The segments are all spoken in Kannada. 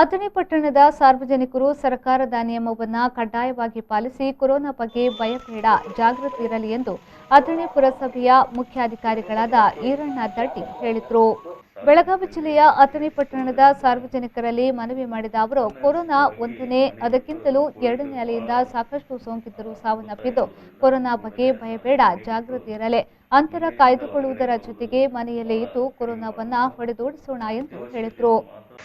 ಅಥಣಿ ಪಟ್ಟಣದ ಸಾರ್ವಜನಿಕರು ಸರ್ಕಾರದ ನಿಯಮವನ್ನು ಕಡ್ಡಾಯವಾಗಿ ಪಾಲಿಸಿ ಕೊರೋನಾ ಬಗ್ಗೆ ಭಯಬೇಡ, ಜಾಗೃತಿ ಇರಲಿ ಎಂದು ಅಥಣಿ ಪುರಸಭೆಯ ಮುಖ್ಯಾಧಿಕಾರಿಗಳಾದ ಈರಣ್ಣ ದಡ್ಡಿ ಹೇಳಿದರು. ಬೆಳಗಾವಿ ಜಿಲ್ಲೆಯ ಅಥಣಿ ಪಟ್ಟಣದ ಸಾರ್ವಜನಿಕರಲ್ಲಿ ಮನವಿ ಮಾಡಿದ ಅವರು, ಕೊರೋನಾ ಒಂದನೇ ಅದಕ್ಕಿಂತಲೂ ಎರಡನೇ ಅಲೆಯಿಂದ ಸಾಕಷ್ಟು ಸೋಂಕಿತರು ಸಾವನ್ನಪ್ಪಿದ್ದು, ಕೊರೋನಾ ಬಗ್ಗೆ ಭಯಬೇಡ, ಜಾಗೃತಿ ಇರಲಿ, ಅಂತರ ಕಾಯ್ದುಕೊಳ್ಳುವುದರ ಜೊತೆಗೆ ಮನೆಯಲ್ಲೇ ಇದ್ದು ಕೊರೋನಾವನ್ನು ಹೊಡೆದೋಡಿಸೋಣ ಎಂದು ಹೇಳಿದರು.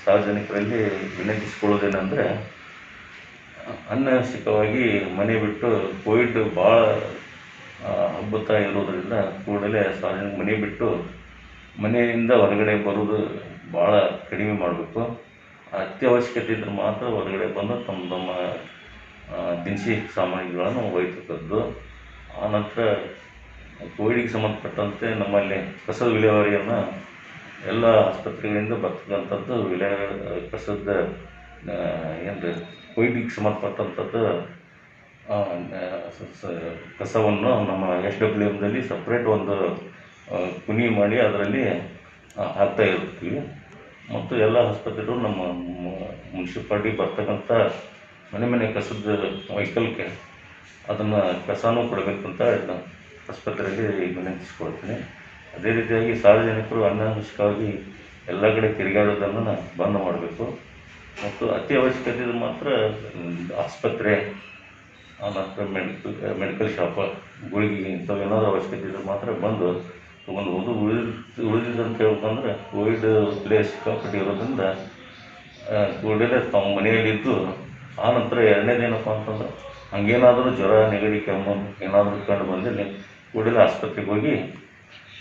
ಸಾರ್ವಜನಿಕರಲ್ಲಿ ವಿನಂತಿಸಿಕೊಳ್ಳೋದೇನೆಂದರೆ, ಅನವಶ್ಯಕವಾಗಿ ಮನೆ ಬಿಟ್ಟು ಕೋವಿಡ್ ಭಾಳ ಹಬ್ಬುತ್ತಾ ಇರೋದರಿಂದ ಕೂಡಲೇ ಸಾರ್ವಜನಿಕ ಮನೆ ಬಿಟ್ಟು ಮನೆಯಿಂದ ಹೊರಗಡೆ ಬರೋದು ಭಾಳ ಕಡಿಮೆ ಮಾಡಬೇಕು. ಅತ್ಯವಶ್ಯಕತೆ ಇದ್ದರೆ ಮಾತ್ರ ಹೊರಗಡೆ ಬಂದು ತಮ್ಮ ದಿನಸಿ ಸಾಮಗ್ರಿಗಳನ್ನು ಒಯ್ಯತಕ್ಕದ್ದು. ಆನಂತರ ಕೋವಿಡ್ಗೆ ಸಂಬಂಧಪಟ್ಟಂತೆ ನಮ್ಮಲ್ಲಿ ಕಸದ ವಿಲೇವಾರಿಯನ್ನು ಎಲ್ಲ ಆಸ್ಪತ್ರೆಗಳಿಂದ ಬರ್ತಕ್ಕಂಥದ್ದು ಕಸದ ಏನು ಕೋವಿಡ್ಗೆ ಸಂಬಂಧಪಟ್ಟಂಥದ್ದು ಕಸವನ್ನು ನಮ್ಮ SWMದಲ್ಲಿ ಸಪ್ರೇಟ್ ಒಂದು ಕುನಿ ಮಾಡಿ ಅದರಲ್ಲಿ ಹಾಕ್ತಾ ಇರ್ತೀವಿ. ಮತ್ತು ಎಲ್ಲ ಆಸ್ಪತ್ರೆಗಳು ನಮ್ಮ ಮುನ್ಸಿಪಾಲ್ಟಿ ಬರ್ತಕ್ಕಂಥ ಮನೆ ಕಸದ ವೆಹಿಕಲ್ಗೆ ಅದನ್ನು ಕಸನೂ ಕೊಡಬೇಕಂತ ಆಸ್ಪತ್ರೆಯಲ್ಲಿ ವಿನಂತಿಸ್ಕೊಳ್ತೀನಿ. ಅದೇ ರೀತಿಯಾಗಿ ಸಾರ್ವಜನಿಕರು ಅನಾವಶ್ಯಕವಾಗಿ ಎಲ್ಲ ಕಡೆ ತಿರುಗಾಡೋದನ್ನು ಬಂದ್ ಮಾಡಬೇಕು. ಮತ್ತು ಅತಿ ಅವಶ್ಯಕತೆ ಇದ್ದರೆ ಮಾತ್ರ ಆಸ್ಪತ್ರೆ ಮತ್ತು ಮೆಡಿಕಲ್ ಶಾಪ, ಗುಳಿಗೆ ಇಂಥವೇನಾದರೂ ಅವಶ್ಯಕತೆ ಇದ್ದರೆ ಮಾತ್ರ ಬಂದು ತೊಗೊಂಡು ಉಳಿದಿದ್ದಂತ ಹೇಳ್ಬೇಕಂದ್ರೆ ಕೋವಿಡ್ ಸಿಕ್ಕಾಪಟ್ಟೆ ಇರೋದ್ರಿಂದ ಕೂಡಲೇ ತಾವು ಮನೆಯಲ್ಲಿದ್ದು, ಆ ನಂತರ ಎರಡನೇದೇನಪ್ಪ ಅಂತಂದ್ರೆ ಹಂಗೇನಾದರೂ ಜ್ವರ, ನೆಗಡಿ, ಕೆಮ್ಮು ಏನಾದರೂ ಕಂಡು ಬಂದಲ್ಲಿ ಕೂಡಲೇ ಆಸ್ಪತ್ರೆಗೆ ಹೋಗಿ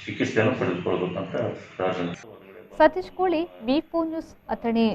ಚಿಕಿತ್ಸೆಯನ್ನು ಪಡೆದುಕೊಳ್ಬೇಕಂತ ಸಾರ್ವಜನಿಕರು. ಸತೀಶ್ ಕೋಳಿ, ವಿ4 ನ್ಯೂಸ್, ಅಥಣಿ.